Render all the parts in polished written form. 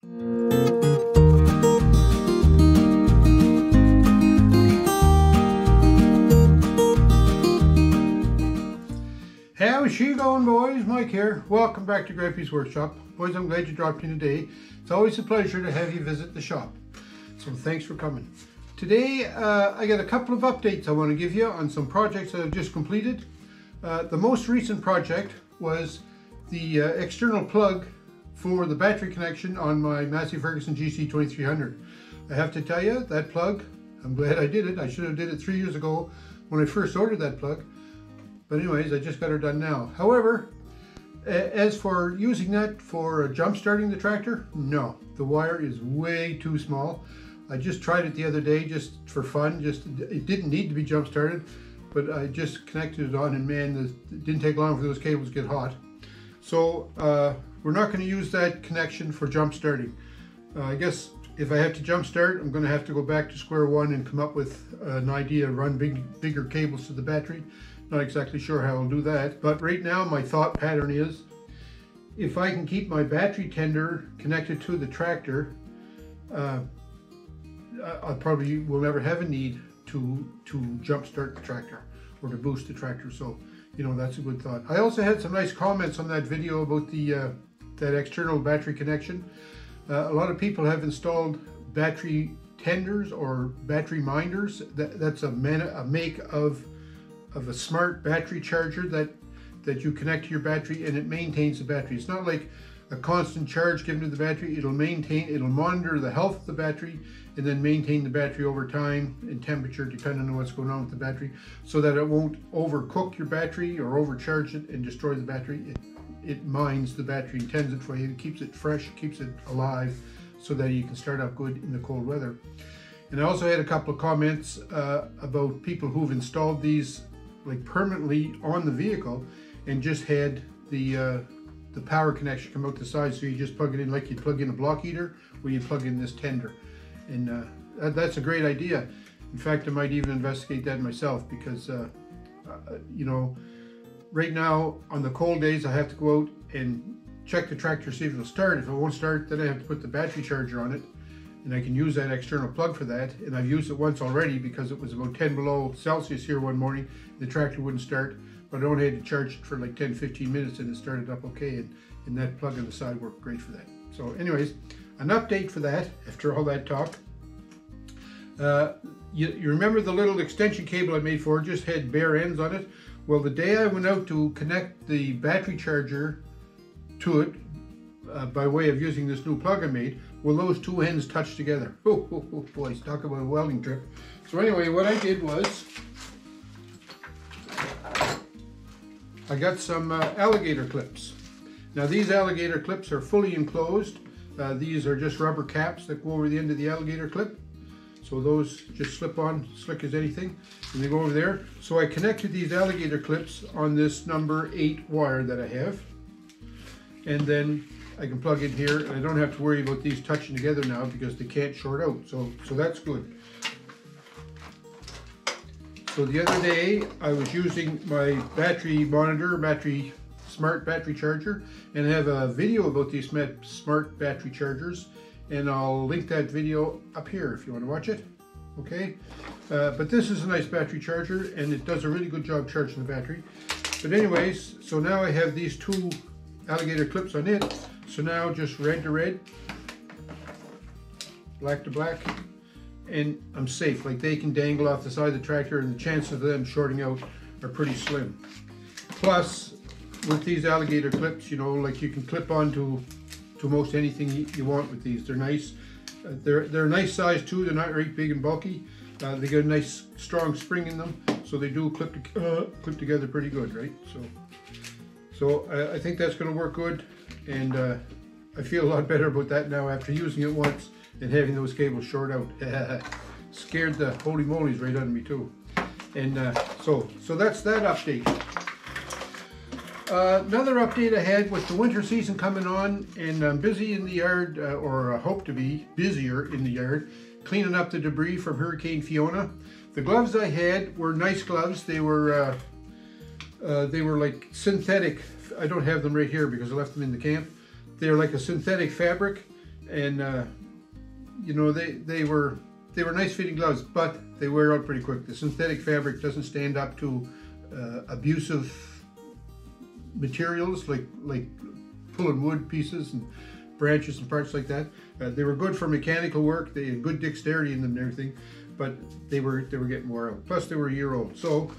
How's she going, boys? Mike here. Welcome back to Grampie's Workshop. Boys, I'm glad you dropped in today. It's always a pleasure to have you visit the shop. So thanks for coming. Today, I got a couple of updates I want to give you on some projects that I've just completed. The most recent project was the external plug for the battery connection on my Massey Ferguson GC2300. I have to tell you, that plug, I'm glad I did it. I should have did it 3 years ago when I first ordered that plug. But anyways, I just got her done now. However, as for using that for jump starting the tractor, no, the wire is way too small. I just tried it the other day just for fun. It didn't need to be jump started, but I just connected it on, and man, it didn't take long for those cables to get hot. So we're not going to use that connection for jump starting. I guess if I have to jump start, I'm going to have to go back to square one and come up with an idea to run bigger cables to the battery. Not exactly sure how I'll do that, but right now my thought pattern is if I can keep my battery tender connected to the tractor, I probably will never have a need to jump start the tractor or to boost the tractor. So, you know, that's a good thought. I also had some nice comments on that video about the that external battery connection. A lot of people have installed battery tenders or battery minders. That's a make of a smart battery charger that you connect to your battery, and it maintains the battery. It's not like a constant charge given to the battery. It'll monitor the health of the battery and then maintain the battery over time and temperature depending on what's going on with the battery, so that it won't overcook your battery or overcharge it and destroy the battery. It mines the battery and tends it for you. It keeps it fresh, keeps it alive, so that you can start up good in the cold weather. And I also had a couple of comments about people who've installed these like permanently on the vehicle and just had the power connection come out the side, so you just plug it in like you'd plug in a block heater, where you plug in this tender. And that's a great idea. In fact, I might even investigate that myself, because you know, right now on the cold days I have to go out and check the tractor, see if it'll start. If it won't start, then I have to put the battery charger on it, and I can use that external plug for that. And I've used it once already because it was about 10 below Celsius here one morning. The tractor wouldn't start, but I only had to charge it for like 10-15 minutes and it started up okay, and that plug on the side worked great for that. So anyways, an update for that after all that talk. You remember the little extension cable I made for it, just had bare ends on it? Well, the day I went out to connect the battery charger to it by way of using this new plug I made, well, those two ends touched together. Oh boy, talk about a welding trip. So anyway, what I did was I got some alligator clips. Now these alligator clips are fully enclosed. These are just rubber caps that go over the end of the alligator clip. So those just slip on, slick as anything, and they go over there. So I connected these alligator clips on this number 8 wire that I have. And then I can plug in here, and I don't have to worry about these touching together now because they can't short out. So that's good. So the other day I was using my battery monitor, smart battery charger, and I have a video about these smart battery chargers, and I'll link that video up here if you want to watch it. Okay, but this is a nice battery charger, and it does a really good job charging the battery. But anyways, so now I have these 2 alligator clips on it. So now just red to red, black to black, and I'm safe. Like, they can dangle off the side of the tractor, and the chances of them shorting out are pretty slim. Plus, with these alligator clips, you know, like, you can clip onto most anything you want with these. They're nice. They're a nice size too. They're not very big and bulky. They got a nice strong spring in them, so they do clip together pretty good, right? So I think that's going to work good, and I feel a lot better about that now after using it once and having those cables short out. Scared the holy molies right out of me too. And so that's that update. Another update I had with the winter season coming on, and I'm busy in the yard, or hope to be busier in the yard, cleaning up the debris from Hurricane Fiona. The gloves I had were nice gloves. They were like synthetic. I don't have them right here because I left them in the camp. They're like a synthetic fabric, and you know, they were nice fitting gloves, but they wear out pretty quick. The synthetic fabric doesn't stand up to abusive materials like pulling wood pieces and branches and parts like that. They were good for mechanical work. They had good dexterity in them and everything, but they were getting wore out. Plus, they were a year old. So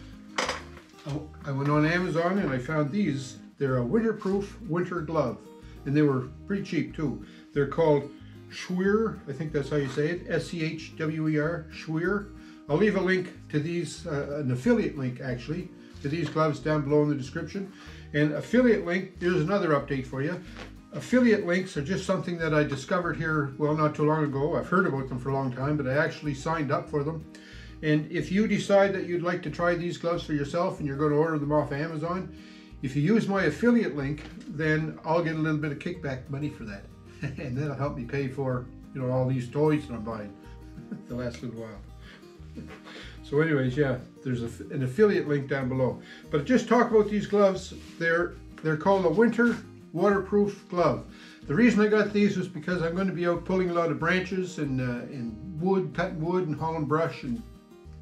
I went on Amazon and I found these. They're a winterproof winter glove, and they were pretty cheap too. They're called Schwer. I think that's how you say it. S-C-H-W-E-R. Schwer. I'll leave a link to these, an affiliate link actually, to these gloves down below in the description. And affiliate link, here's another update for you. Affiliate links are just something that I discovered here, well, not too long ago. I've heard about them for a long time, but I actually signed up for them. And if you decide that you'd like to try these gloves for yourself and you're going to order them off Amazon, if you use my affiliate link, then I'll get a little bit of kickback money for that. And that'll help me pay for, you know, all these toys that I'm buying the last little while. So anyways, yeah, there's an affiliate link down below. But just talk about these gloves. They're called a winter waterproof glove. The reason I got these was because I'm going to be out pulling a lot of branches and wood, cutting wood and hauling brush and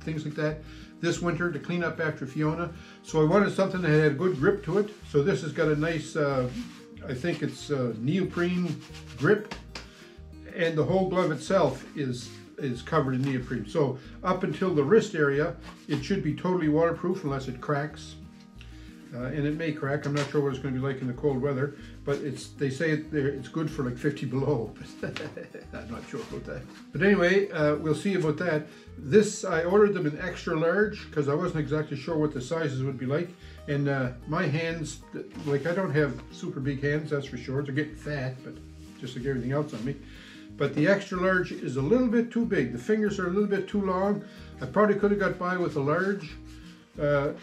things like that this winter to clean up after Fiona. So I wanted something that had a good grip to it. So this has got a nice, I think it's neoprene grip, and the whole glove itself is covered in neoprene. So up until the wrist area, it should be totally waterproof unless it cracks. And it may crack. I'm not sure what it's going to be like in the cold weather, but they say it's good for like 50 below. I'm not sure about that. But anyway, we'll see about that. This, I ordered them in extra large because I wasn't exactly sure what the sizes would be like. And my hands, like, I don't have super big hands, that's for sure. They're getting fat, but just like everything else on me. But the extra large is a little bit too big. The fingers are a little bit too long. I probably could have got by with a large.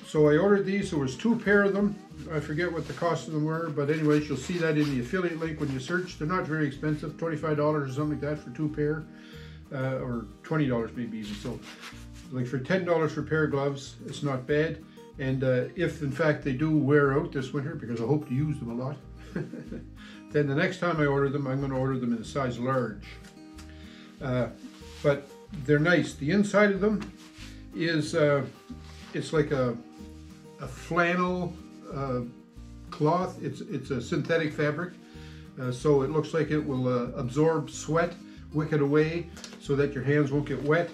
So I ordered these. There was 2 pair of them. I forget what the cost of them were, but anyways, you'll see that in the affiliate link when you search. They're not very expensive, $25 or something like that for 2 pair, or $20 maybe even. So like for $10 for a pair of gloves, it's not bad. And if in fact they do wear out this winter, because I hope to use them a lot, then the next time I order them, I'm going to order them in a size large. But they're nice. The inside of them is it's like a flannel cloth. It's a synthetic fabric, so it looks like it will absorb sweat, wick it away, so that your hands won't get wet.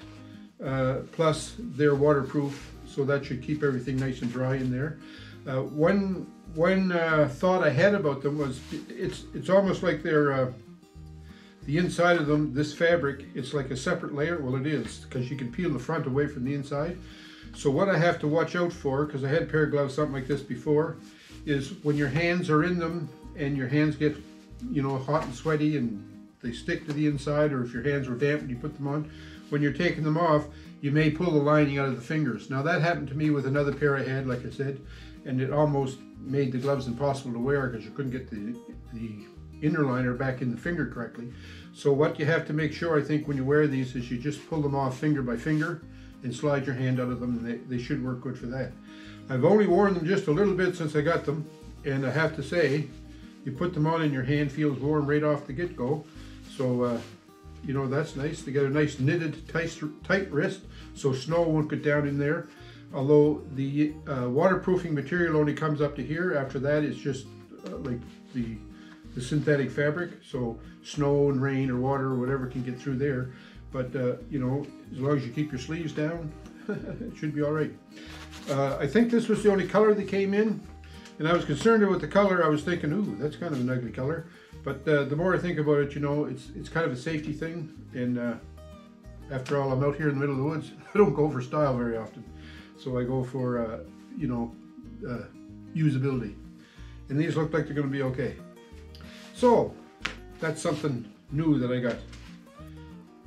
Plus, they're waterproof, so that should keep everything nice and dry in there. One thought I had about them was it's almost like they're the inside of them. This fabric, it's like a separate layer. Well, it is, because you can peel the front away from the inside. So what I have to watch out for, because I had a pair of gloves something like this before, is when your hands are in them and your hands get, you know, hot and sweaty and they stick to the inside, or if your hands were damp when you put them on, when you're taking them off, you may pull the lining out of the fingers. Now that happened to me with another pair I had, like I said, and it almost made the gloves impossible to wear because you couldn't get the inner liner back in the finger correctly. So what you have to make sure, I think, when you wear these is you just pull them off finger by finger and slide your hand out of them, and they should work good for that. I've only worn them just a little bit since I got them, and I have to say, you put them on and your hand feels warm right off the get-go. So, you know, that's nice. They got a nice knitted, tight wrist, so snow won't get down in there. Although the waterproofing material only comes up to here. After that, it's just like the synthetic fabric, so snow and rain or water or whatever can get through there. But, you know, as long as you keep your sleeves down, it should be all right. I think this was the only color that came in, and I was concerned about the color. I was thinking, ooh, that's kind of an ugly color. But the more I think about it, you know, it's kind of a safety thing. And after all, I'm out here in the middle of the woods. I don't go for style very often. So I go for, you know, usability. And these look like they're going to be okay. So that's something new that I got.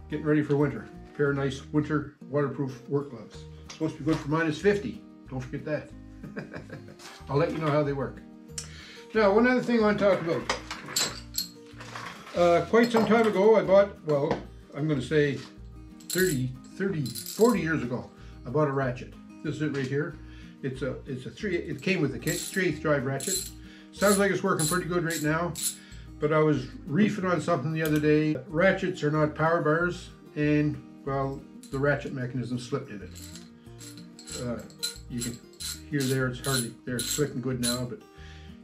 Getting ready for winter. A pair of nice winter waterproof work gloves. Supposed to be good for -50. Don't forget that. I'll let you know how they work. Now, one other thing I want to talk about. Quite some time ago, I bought, well, I'm going to say 40 years ago, I bought a ratchet. This is it right here. It came with a kit, 3/8 drive ratchet. Sounds like it's working pretty good right now. but I was reefing on something the other day. Ratchets are not power bars, and well, the ratchet mechanism slipped in it. You can hear there, it's hardly there, it's clicking good now, but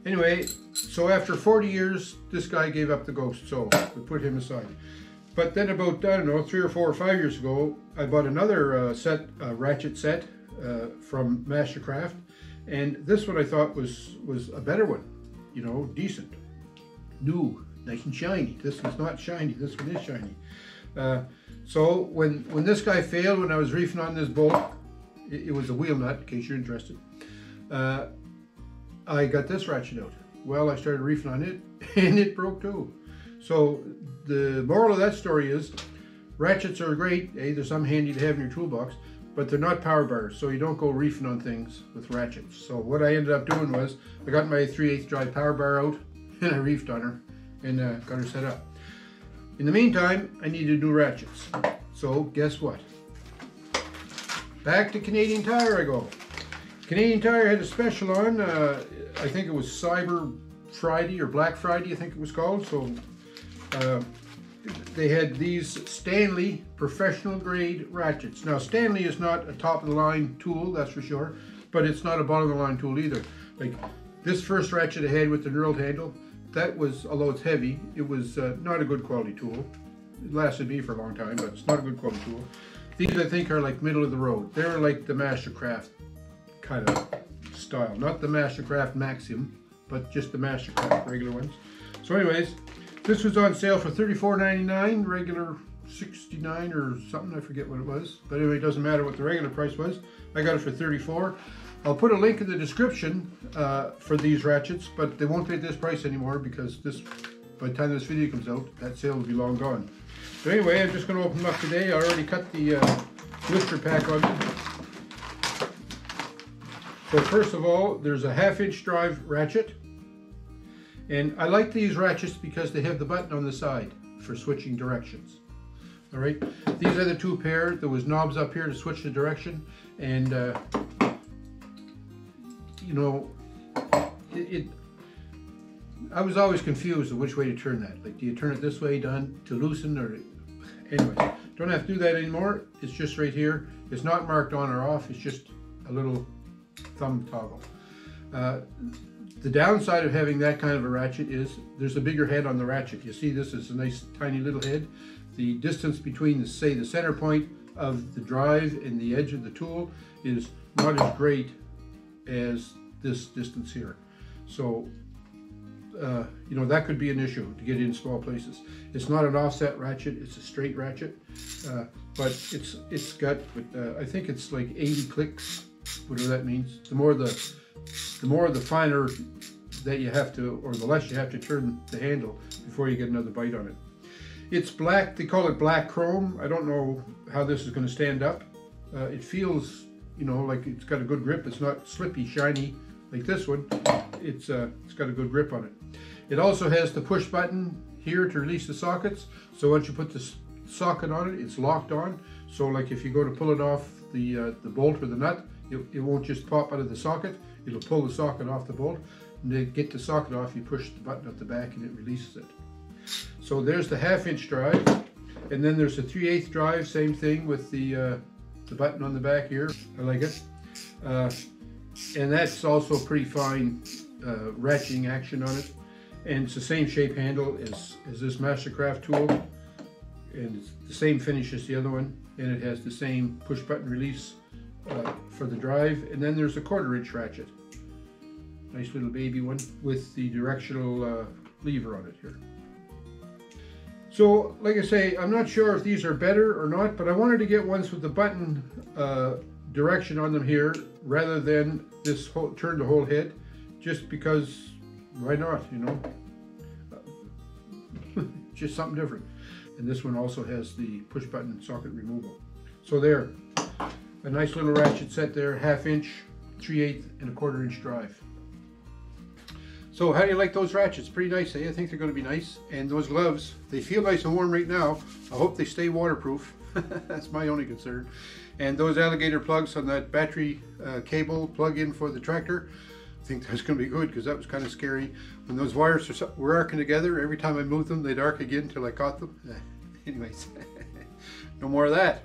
anyway, so after 40 years, this guy gave up the ghost, so we put him aside. But then about, I don't know, 3 or 4 or 5 years ago, I bought another ratchet set from Mastercraft, and this one I thought was a better one, you know, decent, new, nice and shiny. This one's not shiny, this one is shiny. So when this guy failed, when I was reefing on this bolt, it was a wheel nut, in case you're interested, I got this ratchet out. Well, I started reefing on it, and it broke too. So the moral of that story is, ratchets are great, they're some handy to have in your toolbox, but they're not power bars, so you don't go reefing on things with ratchets. So what I ended up doing was, I got my 3/8 drive power bar out, and I reefed on her, and got her set up. In the meantime, I needed new ratchets. So guess what? Back to Canadian Tire I go. Canadian Tire had a special on, I think it was Cyber Friday or Black Friday, I think it was called. So they had these Stanley professional grade ratchets. Now Stanley is not a top of the line tool, that's for sure, but it's not a bottom of the line tool either. Like this first ratchet I had with the knurled handle, that was, although it's heavy, it was not a good quality tool. It lasted me for a long time, but it's not a good quality tool. These I think are like middle of the road. They're like the Mastercraft kind of style. Not the Mastercraft Maxim, but just the Mastercraft regular ones. So anyways, this was on sale for $34.99, regular $69 or something, I forget what it was. But anyway, it doesn't matter what the regular price was. I got it for $34. I'll put a link in the description for these ratchets, but they won't be at this price anymore because by the time this video comes out, that sale will be long gone. So anyway, I'm just going to open them up today. I already cut the blister pack on them. So first of all, there's a 1/2" drive ratchet. And I like these ratchets because they have the button on the side for switching directions. All right, these are the 2 pair. There was knobs up here to switch the direction, and you know, I was always confused of which way to turn that. Like, do you turn it this way down to loosen, or anyway, don't have to do that anymore. It's just right here. It's not marked on or off. It's just a little thumb toggle. The downside of having that kind of a ratchet is there's a bigger head on the ratchet. You see, this is a nice tiny little head. The distance between, say, the center point of the drive and the edge of the tool is not as great as this distance here. So you know, that could be an issue to get in small places. It's not an offset ratchet, it's a straight ratchet, but it's got, I think it's like 80 clicks, whatever that means. The more the finer that you have to, or the less you have to turn the handle before you get another bite on it. It's black, they call it black chrome. I don't know how this is going to stand up. It feels, you know, like it's got a good grip. It's not slippy, shiny like this one. It's got a good grip on it. It also has the push button here to release the sockets. So once you put the socket on it, it's locked on. So like if you go to pull it off the bolt or the nut, it won't just pop out of the socket. It'll pull the socket off the bolt. And to get the socket off, you push the button at the back and it releases it. So there's the 1/2" drive. And then there's the 3/8 drive, same thing with the button on the back here. I like it. And that's also pretty fine ratcheting action on it. And it's the same shape handle as this Mastercraft tool. And it's the same finish as the other one. And it has the same push button release for the drive. And then there's a 1/4" ratchet. Nice little baby one with the directional lever on it here. So, like I say, I'm not sure if these are better or not, but I wanted to get ones with the button direction on them here rather than this turn the whole head, just because, why not, you know? Just something different. And this one also has the push button socket removal. So there, a nice little ratchet set there, 1/2", 3/8", and a 1/4" drive. So how do you like those ratchets? Pretty nice, eh? I think they're going to be nice. And those gloves, they feel nice and warm right now. I hope they stay waterproof. That's my only concern. And those alligator plugs on that battery cable plug-in for the tractor, think that's going to be good, because that was kind of scary when those wires were arcing together. Every time I moved them, they'd arc again until I caught them. Anyways, no more of that.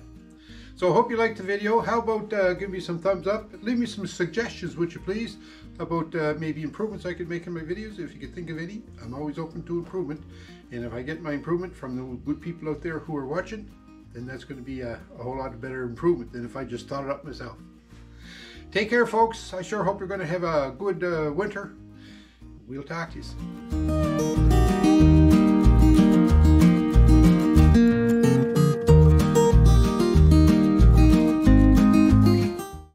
So I hope you liked the video. How about give me some thumbs up? Leave me some suggestions, would you please, about maybe improvements I could make in my videos. If you could think of any, I'm always open to improvement. And if I get my improvement from the good people out there who are watching, then that's going to be a whole lot better improvement than if I just thought it up myself. Take care, folks. I sure hope you're going to have a good winter. We'll talk to you soon.